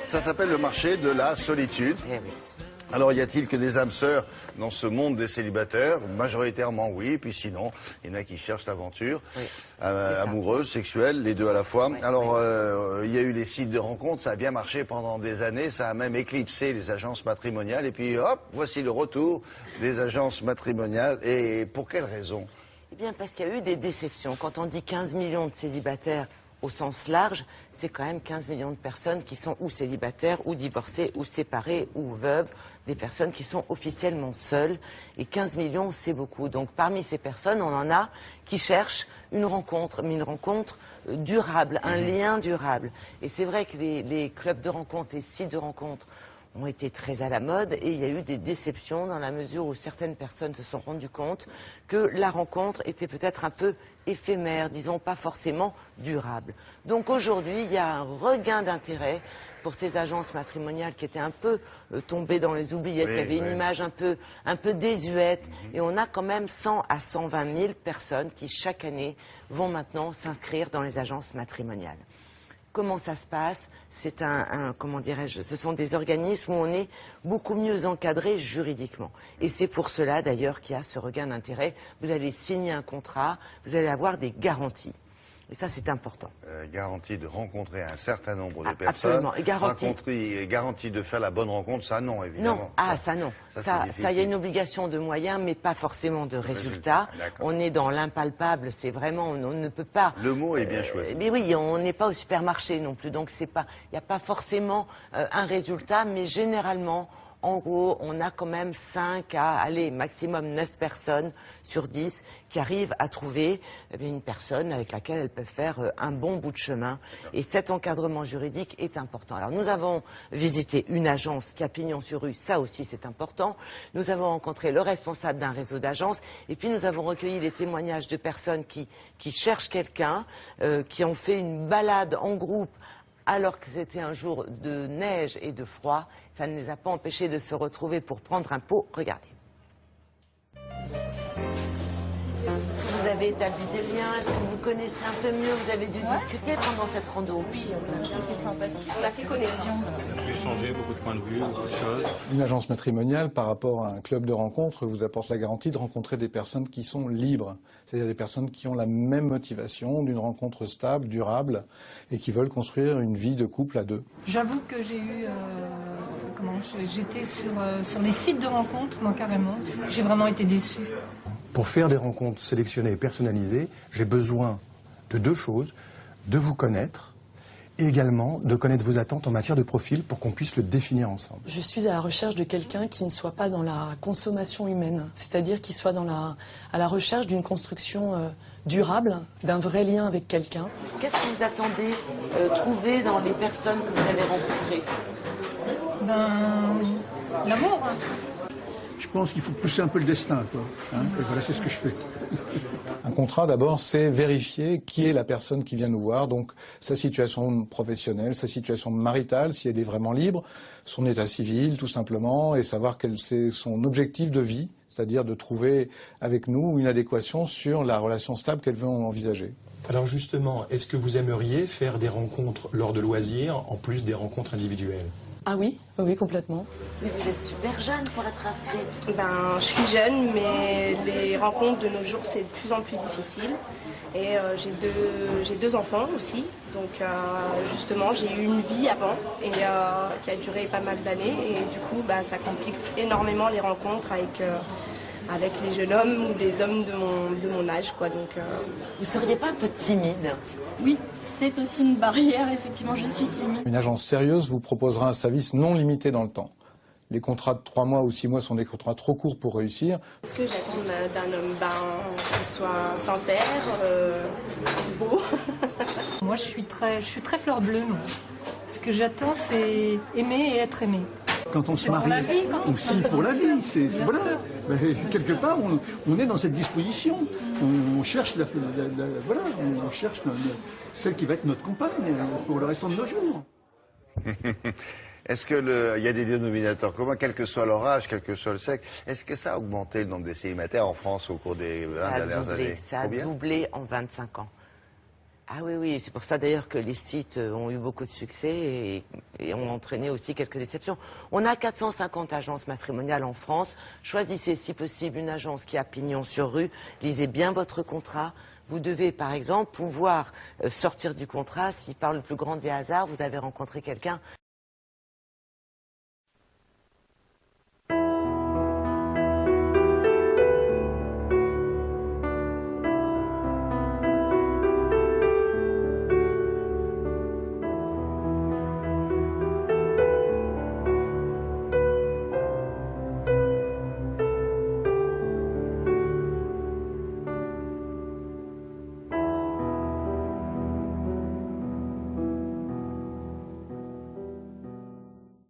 Ça s'appelle le marché de la solitude. Eh oui. Alors, y a-t-il que des âmes sœurs dans ce monde des célibataires? Majoritairement, oui. Puis sinon, il y en a qui cherchent l'aventure, Oui, amoureuse, sexuelle, les deux à la fois. Oui, Alors, il y a eu les sites de rencontres, ça a bien marché pendant des années. Ça a même éclipsé les agences matrimoniales. Et puis, hop, voici le retour des agences matrimoniales. Et pour quelle raison? Eh bien, parce qu'il y a eu des déceptions. Quand on dit 15 millions de célibataires au sens large, c'est quand même 15 millions de personnes qui sont ou célibataires, ou divorcées, ou séparées, ou veuves, des personnes qui sont officiellement seules. Et 15 millions, c'est beaucoup. Donc parmi ces personnes, on en a qui cherchent une rencontre, mais une rencontre durable, un lien durable. Et c'est vrai que les clubs de rencontres, les sites de rencontres ont été très à la mode et il y a eu des déceptions dans la mesure où certaines personnes se sont rendues compte que la rencontre était peut-être un peu éphémère, disons pas forcément durable. Donc aujourd'hui, il y a un regain d'intérêt pour ces agences matrimoniales qui étaient un peu tombées dans les oubliettes, qui avaient une image un peu désuète. Et on a quand même 100 à 120 000 personnes qui chaque année vont maintenant s'inscrire dans les agences matrimoniales. Comment ça se passe? C'est comment dirais-je, ce sont des organismes où on est beaucoup mieux encadré juridiquement. Et c'est pour cela d'ailleurs qu'il y a ce regain d'intérêt. Vous allez signer un contrat, vous allez avoir des garanties. Et ça, c'est important. Garantie de rencontrer un certain nombre de personnes. Absolument. Et garantie de faire la bonne rencontre, ça non, évidemment. Non, ça non. Ça, il y a une obligation de moyens, mais pas forcément de résultats. On est dans l'impalpable, c'est vraiment, on ne peut pas... Le mot est bien choisi. Mais oui, on n'est pas au supermarché non plus, donc il n'y a pas forcément un résultat, mais généralement... En gros, on a quand même 5 à, allez, maximum 9 personnes sur 10 qui arrivent à trouver une personne avec laquelle elles peuvent faire un bon bout de chemin. Et cet encadrement juridique est important. Alors, nous avons visité une agence qui a pignon sur rue, ça aussi c'est important. Nous avons rencontré le responsable d'un réseau d'agences et puis nous avons recueilli les témoignages de personnes qui cherchent quelqu'un, qui ont fait une balade en groupe alors que c'était un jour de neige et de froid. Ça ne les a pas empêchés de se retrouver pour prendre un pot. Regardez. Vous avez établi des liens, est-ce que vous connaissez un peu mieux? Vous avez dû discuter pendant cette rando? Oui, c'était sympathique, on a fait connexion. On a pu échanger beaucoup de points de vue, beaucoup de choses. Une agence matrimoniale, par rapport à un club de rencontre, vous apporte la garantie de rencontrer des personnes qui sont libres. C'est-à-dire des personnes qui ont la même motivation d'une rencontre stable, durable, et qui veulent construire une vie de couple à deux. J'avoue que j'ai eu... j'étais sur les sites de rencontres, moi carrément. J'ai vraiment été déçue. Pour faire des rencontres sélectionnées et personnalisées, j'ai besoin de deux choses, de vous connaître et également de connaître vos attentes en matière de profil pour qu'on puisse le définir ensemble. Je suis à la recherche de quelqu'un qui ne soit pas dans la consommation humaine, c'est-à-dire qui soit à la recherche d'une construction durable, d'un vrai lien avec quelqu'un. Qu'est-ce que vous attendez trouver dans les personnes que vous allez rencontrer? L'amour. Je pense qu'il faut pousser un peu le destin, quoi. Et voilà, c'est ce que je fais. Un contrat, d'abord, c'est vérifier qui est la personne qui vient nous voir, donc sa situation professionnelle, sa situation maritale, si elle est vraiment libre, son état civil, tout simplement, et savoir quel c'est son objectif de vie, c'est-à-dire de trouver avec nous une adéquation sur la relation stable qu'elle veut envisager. Alors justement, est-ce que vous aimeriez faire des rencontres lors de loisirs en plus des rencontres individuelles? Ah oui, oui, complètement. Mais vous êtes super jeune pour être inscrite. Je suis jeune, mais les rencontres de nos jours, c'est de plus en plus difficile. Et j'ai deux enfants aussi. Donc justement, j'ai eu une vie avant et qui a duré pas mal d'années. Et du coup, ça complique énormément les rencontres avec les jeunes hommes ou les hommes de mon âge, quoi. Donc, vous seriez pas un peu timide? Oui, c'est aussi une barrière, effectivement, je suis timide. Une agence sérieuse vous proposera un service non limité dans le temps. Les contrats de 3 mois ou 6 mois sont des contrats trop courts pour réussir. Ce que j'attends d'un homme, qu'il soit sincère, beau. Moi, je suis très fleur bleue, moi. Ce que j'attends, c'est aimer et être aimé. Quand on se marie, aussi pour la vie, voilà. Quelque part, on est dans cette disposition. On cherche voilà, on cherche celle qui va être notre compagne pour le restant de nos jours. Est-ce qu'il y a des dénominateurs communs, quel que soit leur âge, quel que soit le sexe? Est-ce que ça a augmenté le nombre des célibataires en France au cours des 20 dernières années? Ça a doublé en 25 ans. Ah oui, oui, c'est pour ça d'ailleurs que les sites ont eu beaucoup de succès et ont entraîné aussi quelques déceptions. On a 450 agences matrimoniales en France. Choisissez si possible une agence qui a pignon sur rue. Lisez bien votre contrat. Vous devez, par exemple, pouvoir sortir du contrat si, par le plus grand des hasards, vous avez rencontré quelqu'un